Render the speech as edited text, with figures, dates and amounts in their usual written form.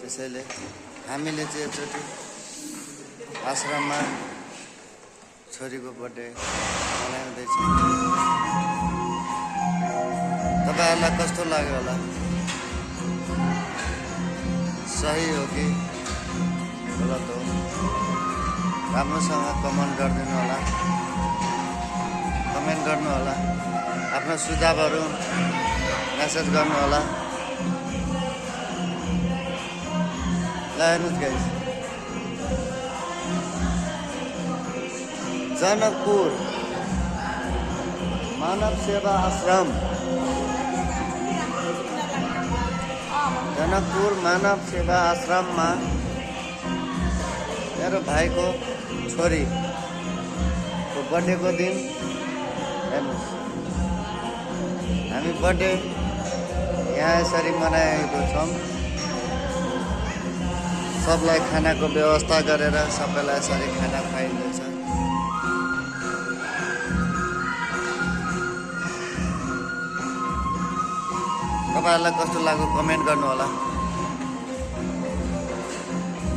त्यसैले हामीले चाहिँ एकचोटि आश्रममा छोरीको बर्थडे मनाउँदैछौँ। तपाईँहरूलाई कस्तो लाग्यो होला? सही हो कि गलत हो? राम्रोसँग कमेन्ट गरिदिनु होला, कमेन्ट गर्नु होला, आफ्नो सुझावहरू मेसेज गर्नु होला। ल हेर्नुहोस् गाइस, जनकपुर मानव सेवा आश्रम, जनकपुर मानव सेवा आश्रममा मेरो भाइको छोरीको बर्थडेको दिन हेर्नुहोस्, हामी बर्थडे यहाँ यसरी मनाएको छौँ। सबलाई खानाको व्यवस्था गरेर सबैलाई यसरी खाना खुवाइँदैछ। तपाईँहरूलाई कस्तो लाग्यो कमेन्ट गर्नु होला।